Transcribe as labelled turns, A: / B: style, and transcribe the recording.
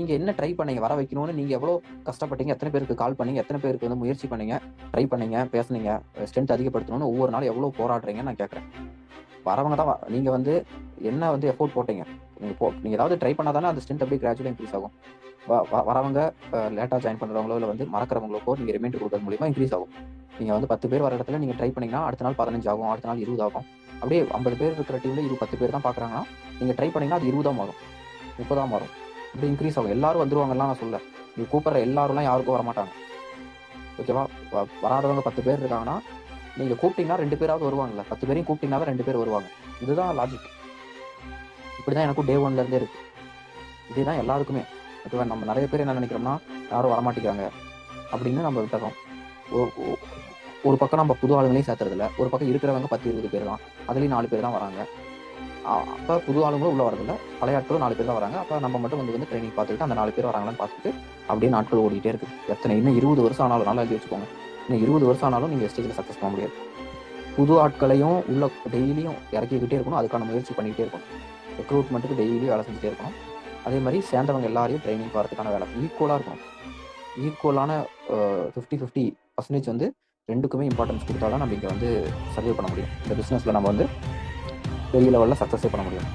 A: நீங்க என்ன ட்ரை பண்ணீங்க வர வைக்கணும்னு நீங்க எவ்வளோ கஷ்டப்பட்டீங்க, எத்தனை பேருக்கு கால் பண்ணீங்க, எத்தனை பேருக்கு வந்து முயற்சி பண்ணீங்க, ட்ரை பண்ணீங்க, பேசுனீங்க, ஸ்ட்ரென்த் அதிகப்படுத்தணும்னு ஒவ்வொரு நாளும் எவ்வளோ போராடுறீங்கன்னு நான் கேட்குறேன். வரவங்க தான் நீங்க வந்து என்ன வந்து எஃபோர்ட் போட்டீங்க? நீங்க ஏதாவது ட்ரை பண்ணா தானே அந்த ஸ்ட்ரென்த் அப்படியே கிராஜுவலா இன்க்ரீஸ் ஆகும். வரவங்க லேட்டா ஜாயின் பண்றவங்களோ, இல்ல வந்து மறக்கிறவங்களுக்கோ நீங்க ரிமைண்டர் குடுக்கறது மூலியமா இன்க்ரீஸ் ஆகும். நீங்க வந்து 10 பேர் வர இடத்துல நீங்க ட்ரை பண்ணீங்கன்னா, அடுத்த நாள் 15 ஆகும், அடுத்த நாள் 20 ஆகும். அப்படியே 50 பேர் இருக்கிற டீம்ல 10 பேர் தான் பார்க்குறாங்கன்னா, நீங்க ட்ரை பண்ணீங்கன்னா அது 20ஆ மாறும், 30ஆ மாறும். இப்படி இன்க்ரீஸ் ஆகும். எல்லாரும் வந்துருவாங்கலாம் நான் சொல்லல. நீங்க கூப்பிடுற எல்லாரும்லாம் யாருக்கும் வரமாட்டாங்க. ஓகேவா? வராதவங்க 10 பேர் இருக்காங்கன்னா, நீங்க கூப்பிட்டீங்கன்னா 2 பேராவது வருவாங்கல்ல. 10 பேரையும் கூப்பிட்டீங்கன்னா தான் 2 பேர் வருவாங்க. இதுதான் லாஜிக். இப்படிதான் எனக்கும் டே 1ல இருந்தே இருக்கு. இதுதான் எல்லாருக்குமே. ஓகேவா? நம்ம நெறைய பேர் என்ன நினைக்கிறோம்னா, யாரும் வரமாட்டேங்கிறாங்க அப்படின்னு நம்ம விட்டுறோம். ஒரு பக்கம் நம்ம புது ஆளுங்களையும் சேர்த்துறதில்ல. ஒரு பக்கம் இருக்கிறவங்க 10, 20 பேர் தான். அதுலயும் 4 பேர் தான் வராங்க. அப்ப புது ஆளுங்களும் உள்ள வரதில்ல. பழைய ஆட்களும் 4 பேர் தான் வராங்க. அப்ப நம்ம மட்டும் வந்து ட்ரெய்னிங் பார்த்துக்கிட்டு அந்த 4 பேர் வராங்களான்னு பார்த்துட்டு, அப்படியே நாட்கள் ஓடிட்டே இருக்கு. இன்னும் 20 வருஷம் ஆனாலும் நல்லா எழுதி வச்சுக்கோங்க. இன்னும் 20 வருஷம் ஆனாலும் நீங்க ஸ்டேஜ்ல சக்சஸ் பண்ண முடியாது. புது ஆட்களையும் உள்ள டெய்லியும் இறக்கிக்கிட்டே இருக்கணும். அதுக்கான முயற்சி பண்ணிக்கிட்டே இருக்கணும். ரெக்ரூட்மெண்ட்டுக்கு டெய்லியும் வேலை செஞ்சுட்டே இருக்கணும். அதே மாதிரி சேர்ந்தவங்க எல்லாரையும் ட்ரெய்னிங் போறதுக்கான வேலை ஈக்குவலா இருக்கணும். ஈக்குவலான 50-50% வந்து 2க்குமே இம்பார்ட்டன்ஸ் கொடுத்தா தான் நம்ம இங்க வந்து சர்வே பண்ண முடியும். இந்த பிசினஸ்ல நம்ம வந்து பெரிய லெவல்ல சக்சஸே பண்ண முடியும்.